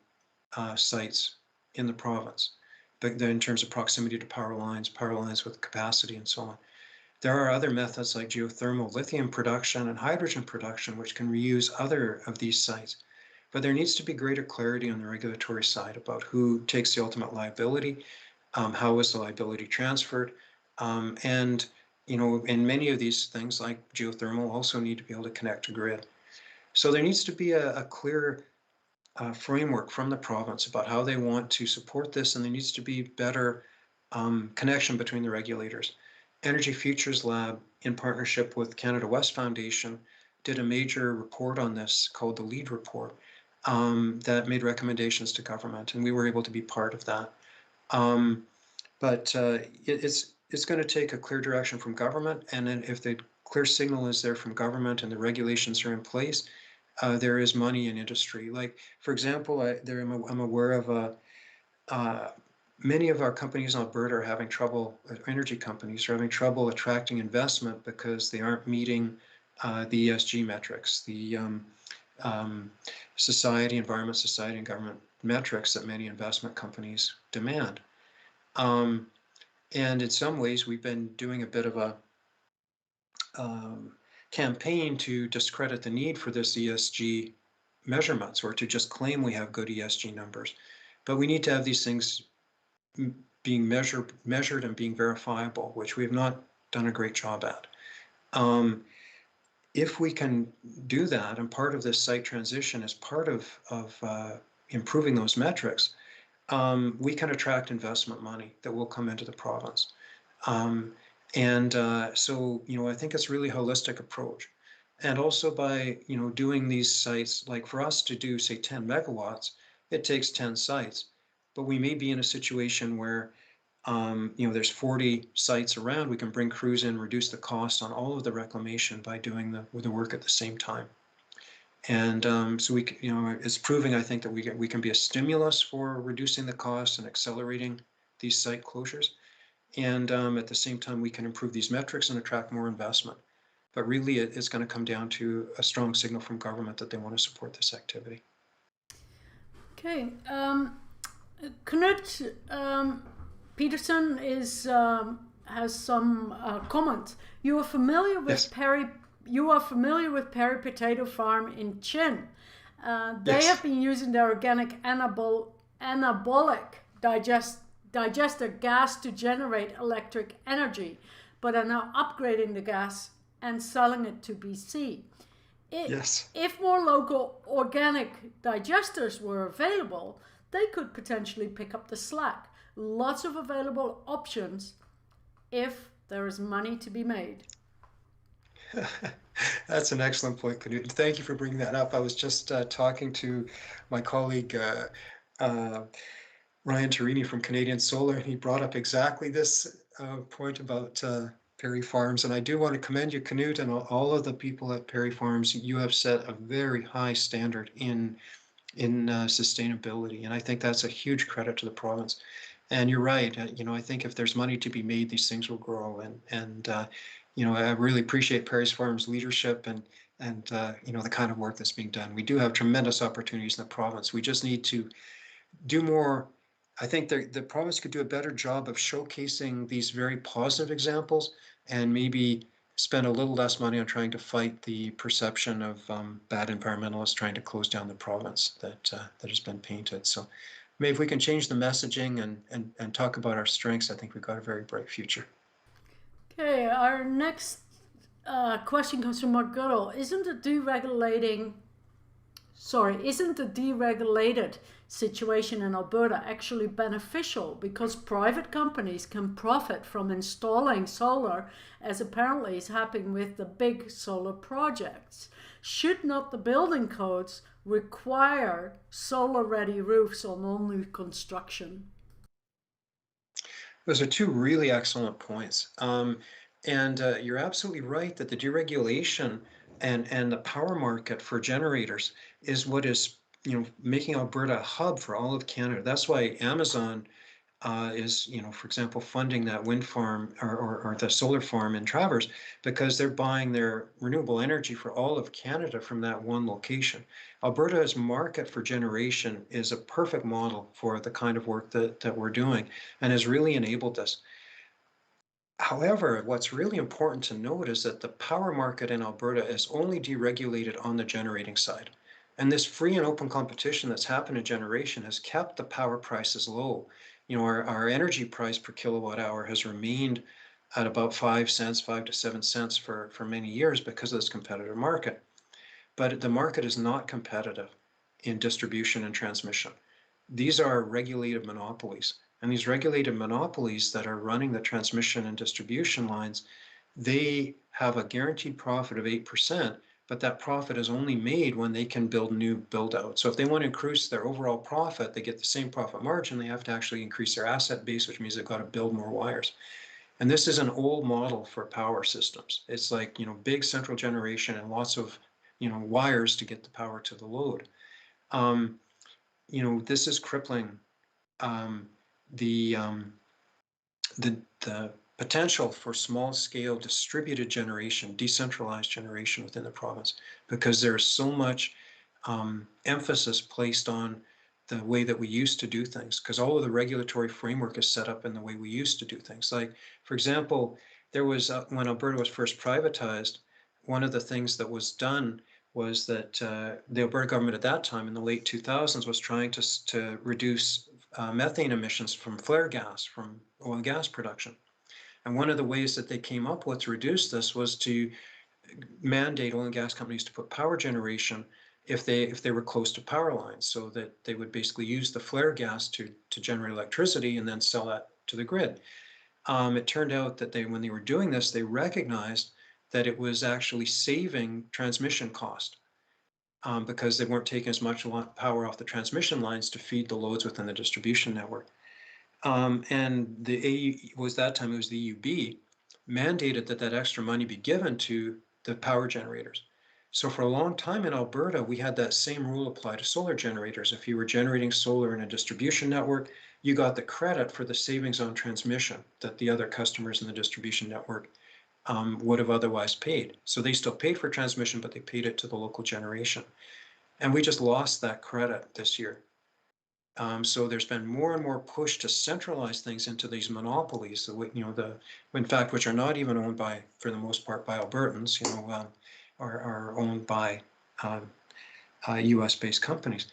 sites in the province, but in terms of proximity to power lines with capacity and so on. There are other methods like geothermal, lithium production, and hydrogen production, which can reuse other of these sites. But there needs to be greater clarity on the regulatory side about who takes the ultimate liability, how is the liability transferred, and in many of these things like geothermal also need to be able to connect to grid. So there needs to be a clear framework from the province about how they want to support this, and there needs to be better connection between the regulators. Energy Futures Lab, in partnership with Canada West Foundation, did a major report on this called the LEAD report that made recommendations to government, and we were able to be part of that. But it's going to take a clear direction from government, and then if the clear signal is there from government and the regulations are in place, there is money in industry. Like, for example, I'm aware of many of our companies in Alberta are having trouble, energy companies are having trouble attracting investment because they aren't meeting the ESG metrics, the environment, society, and government metrics that many investment companies demand. And in some ways, we've been doing a bit of a campaign to discredit the need for this ESG measurements, or to just claim we have good ESG numbers. But we need to have these things being measured and being verifiable, which we have not done a great job at. If we can do that, and part of this site transition is part of improving those metrics, we can attract investment money that will come into the province. So, I think it's really a holistic approach. And also by, doing these sites, like for us to do, say, 10 megawatts, it takes 10 sites. But we may be in a situation where, there's 40 sites around, we can bring crews in, reduce the cost on all of the reclamation by doing the work at the same time. And so it's proving, I think, that we can be a stimulus for reducing the costs and accelerating these site closures. And at the same time, we can improve these metrics and attract more investment. but really it's going to come down to a strong signal from government that they want to support this activity. Okay, Knut Peterson has some comment. You are familiar with Yes. Perry Perry Potato Farm in Chin. They Yes. have been using their organic anabolic digester gas to generate electric energy, but are now upgrading the gas and selling it to BC. Yes. If more local organic digesters were available, they could potentially pick up the slack. Lots of available options if there is money to be made. That's an excellent point, Knut. Thank you for bringing that up. I was just talking to my colleague Ryan Tarini from Canadian Solar, and he brought up exactly this point about Perry Farms. And I do want to commend you, Knut, and all of the people at Perry Farms. You have set a very high standard in sustainability, and I think that's a huge credit to the province. And you're right. I think if there's money to be made, these things will grow. And I really appreciate Perry Farms' leadership and the kind of work that's being done. We do have tremendous opportunities in the province. We just need to do more. I think the province could do a better job of showcasing these very positive examples and maybe spend a little less money on trying to fight the perception of bad environmentalists trying to close down the province that has been painted. So maybe if we can change the messaging and talk about our strengths, I think we've got a very bright future. Okay, our next question comes from Mark Goodall. Isn't the deregulated situation in Alberta actually beneficial because private companies can profit from installing solar, as apparently is happening with the big solar projects? Should not the building codes require solar-ready roofs on all new construction? Those are two really excellent points. And you're absolutely right that the deregulation and the power market for generators is what is making Alberta a hub for all of Canada. That's why Amazon is, for example, funding that wind farm or the solar farm in Travers, because they're buying their renewable energy for all of Canada from that one location. Alberta's market for generation is a perfect model for the kind of work that we're doing and has really enabled this. However, what's really important to note is that the power market in Alberta is only deregulated on the generating side. And this free and open competition that's happened in generation has kept the power prices low. Our energy price per kilowatt hour has remained at about 5 cents, 5 to 7 cents for many years because of this competitive market. But the market is not competitive in distribution and transmission. These are regulated monopolies. And these regulated monopolies that are running the transmission and distribution lines, they have a guaranteed profit of 8%, but that profit is only made when they can build new build-out. So if they want to increase their overall profit, they get the same profit margin, they have to actually increase their asset base, which means they've got to build more wires. And this is an old model for power systems. It's like, big central generation and lots of, wires to get the power to the load. This is crippling the potential for small-scale distributed generation, decentralized generation within the province, because there's so much emphasis placed on the way that we used to do things, because all of the regulatory framework is set up in the way we used to do things. Like, for example, there was, when Alberta was first privatized, one of the things that was done was that the Alberta government at that time in the late 2000s was trying to reduce methane emissions from flare gas, from oil and gas production. And one of the ways that they came up with to reduce this was to mandate oil and gas companies to put power generation if they were close to power lines, so that they would basically use the flare gas to generate electricity and then sell that to the grid. It turned out that when they were doing this, they recognized that it was actually saving transmission cost because they weren't taking as much power off the transmission lines to feed the loads within the distribution network. And the AU was that time, it was the UB, mandated that extra money be given to the power generators. So for a long time in Alberta, we had that same rule apply to solar generators. If you were generating solar in a distribution network, you got the credit for the savings on transmission that the other customers in the distribution network would have otherwise paid. So they still paid for transmission, but they paid it to the local generation. And we just lost that credit this year. So there's been more and more push to centralize things into these monopolies, in fact, which are not even owned by, for the most part, by Albertans, are owned by U.S.-based companies,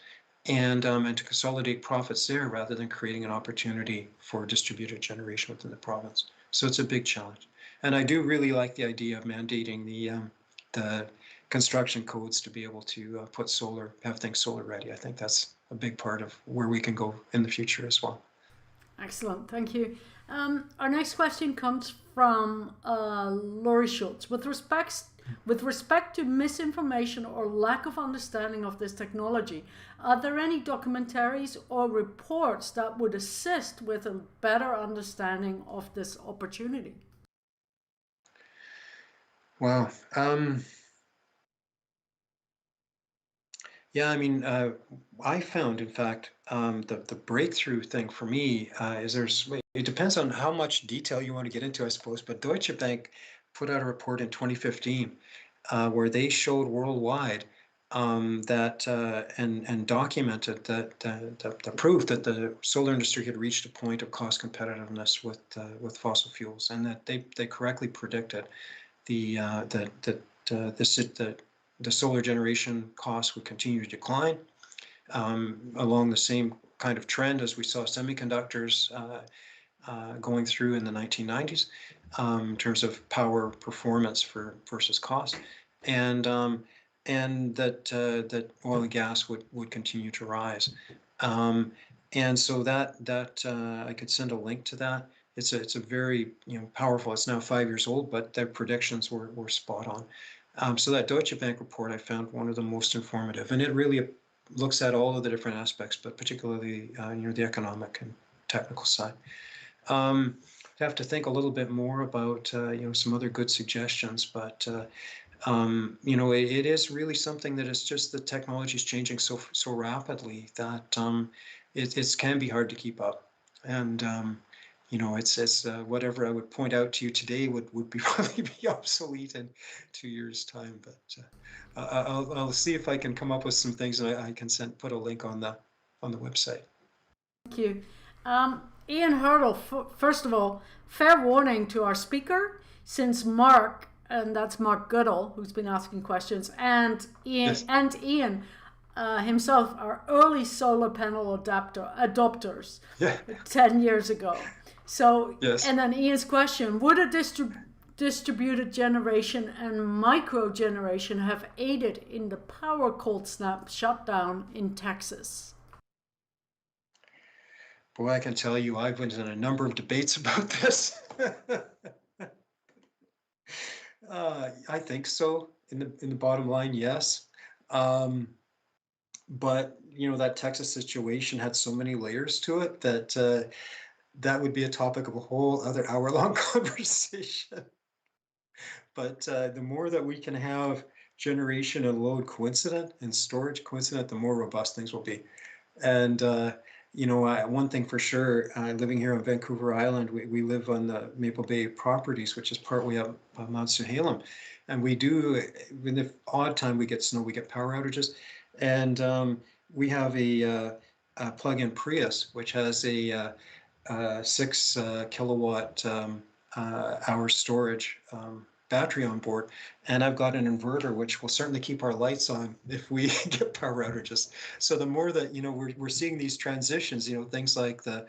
and to consolidate profits there rather than creating an opportunity for distributed generation within the province. So it's a big challenge. And I do really like the idea of mandating the construction codes to be able to have things solar ready. I think that's a big part of where we can go in the future as well. Excellent, thank you. Our next question comes from Laurie Schultz. With respect to misinformation or lack of understanding of this technology, are there any documentaries or reports that would assist with a better understanding of this opportunity? Wow. Yeah, I mean, I found, in fact, the breakthrough thing for me is it depends on how much detail you want to get into, I suppose, but Deutsche Bank put out a report in 2015 where they showed worldwide that and documented that the proof that the solar industry had reached a point of cost competitiveness with fossil fuels, and that they correctly predicted the solar generation costs would continue to decline along the same kind of trend as we saw semiconductors going through in the 1990s in terms of power performance versus cost, and that oil and gas would continue to rise. And so that I could send a link to that. It's a very powerful. It's now 5 years old, but their predictions were spot on. So that Deutsche Bank report I found one of the most informative, and it really looks at all of the different aspects, but particularly the economic and technical side. I have to think a little bit more about some other good suggestions, but it is really something that is just the technology is changing so rapidly that it can be hard to keep up, and it's whatever I would point out to you today would probably be obsolete in 2 years' time. But I'll see if I can come up with some things, and I can put a link on the website. Thank you. Ian Hurdle, first of all, fair warning to our speaker, since Mark, and that's Mark Goodall, who's been asking questions, and Ian, Yes. himself are early solar panel adopters 10 years ago. So, Yes. and then Ian's question, would a distributed generation and micro generation have aided in the power cold snap shutdown in Texas? Boy, I can tell you, I've been in a number of debates about this. I think so. In the bottom line, yes. But that Texas situation had so many layers to it that that would be a topic of a whole other hour-long conversation. But the more that we can have generation and load coincident and storage coincident, the more robust things will be. And one thing for sure, living here on Vancouver Island, we live on the Maple Bay properties, which is partway up Mount Suhalem, and we do, in the odd time we get snow, we get power outages, and we have a plug-in Prius, which has a 6 kilowatt hour storage battery on board, and I've got an inverter which will certainly keep our lights on if we get power outages. So the more that we're seeing these transitions, things like the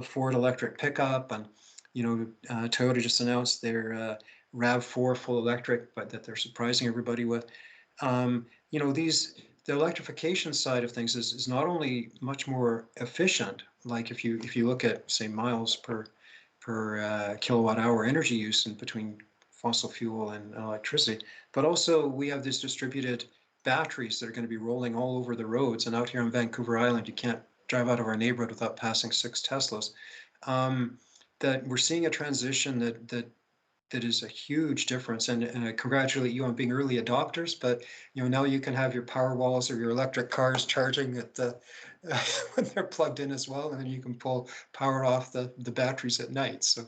Ford electric pickup, and Toyota just announced their RAV4 full electric, but that they're surprising everybody with. The electrification side of things is not only much more efficient, like if you look at, say, miles per kilowatt hour energy use in between fossil fuel and electricity, but also we have these distributed batteries that are going to be rolling all over the roads. And out here on Vancouver Island, you can't drive out of our neighborhood without passing 6 Teslas. That we're seeing a transition that is a huge difference, and I congratulate you on being early adopters. But now you can have your power walls or your electric cars charging at the when they're plugged in as well, and then you can pull power off the batteries at night. So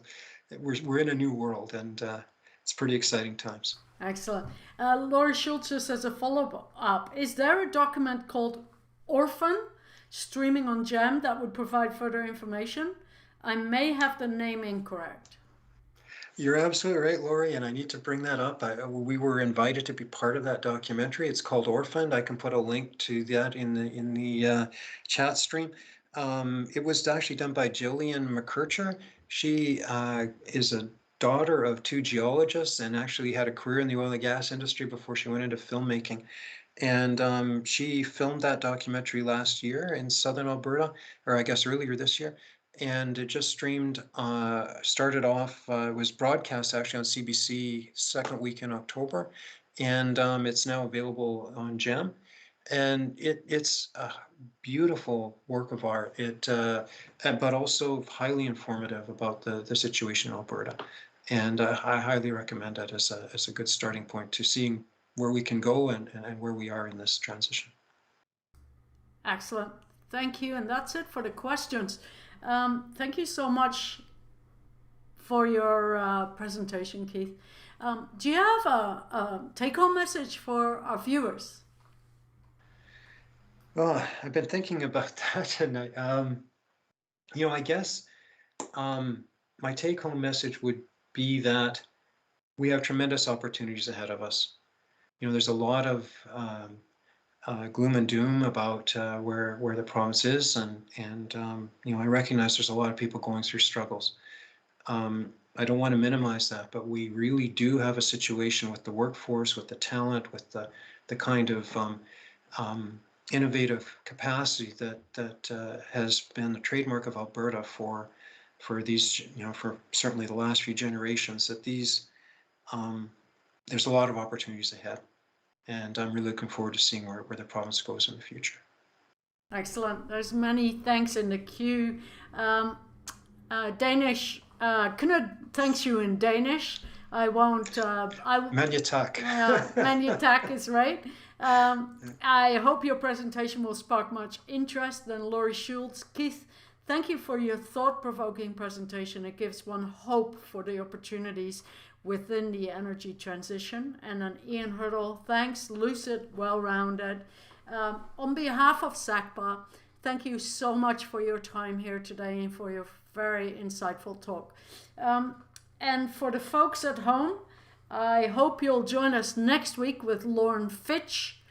we're in a new world, and it's pretty exciting times. Excellent. Laura Schultz says a follow-up. Is there a document called Orphan streaming on GEM that would provide further information? I may have the name incorrect. You're absolutely right, Lori, and I need to bring that up. We were invited to be part of that documentary. It's called Orphan. I can put a link to that in the chat stream. It was actually done by Jillian McKercher. She is a daughter of two geologists and actually had a career in the oil and gas industry before she went into filmmaking. And she filmed that documentary last year in southern Alberta, or I guess earlier this year. And it just streamed, started off, was broadcast actually on CBC second week in October. And it's now available on GEM. And it's a beautiful work of art, but also highly informative about the situation in Alberta. And I highly recommend it as a good starting point to seeing where we can go and where we are in this transition. Excellent. Thank you. And that's it for the questions. Thank you so much for your presentation, Keith. Do you have a take-home message for our viewers? Well, I've been thinking about that, and I guess my take-home message would be that we have tremendous opportunities ahead of us. There's a lot of gloom and doom about where the province is, and I recognize there's a lot of people going through struggles. I don't want to minimize that, but we really do have a situation with the workforce, with the talent, with the kind of innovative capacity that has been the trademark of Alberta for these, for certainly the last few generations. That there's a lot of opportunities ahead. And I'm really looking forward to seeing where the province goes in the future. Excellent. There's many thanks in the queue. Danish, Knut thanks you in Danish. I won't. Many tak. Many tak is right. I hope your presentation will spark much interest. Then Laurie Schultz, Keith, thank you for your thought-provoking presentation. It gives one hope for the opportunities within the energy transition. And then Ian Hurdle, thanks, lucid, well-rounded. On behalf of SACPA, thank you so much for your time here today and for your very insightful talk. And for the folks at home, I hope you'll join us next week with Lauren Fitch,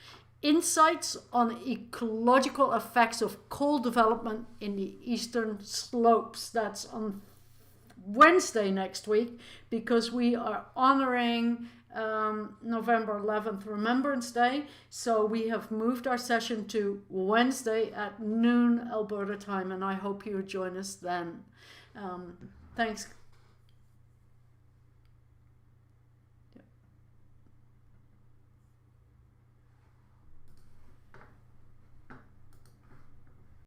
Insights on Ecological Effects of Coal Development in the Eastern Slopes. That's on Wednesday next week, because we are honoring November 11th, Remembrance Day. So we have moved our session to Wednesday at noon Alberta time, and I hope you join us then. Thanks.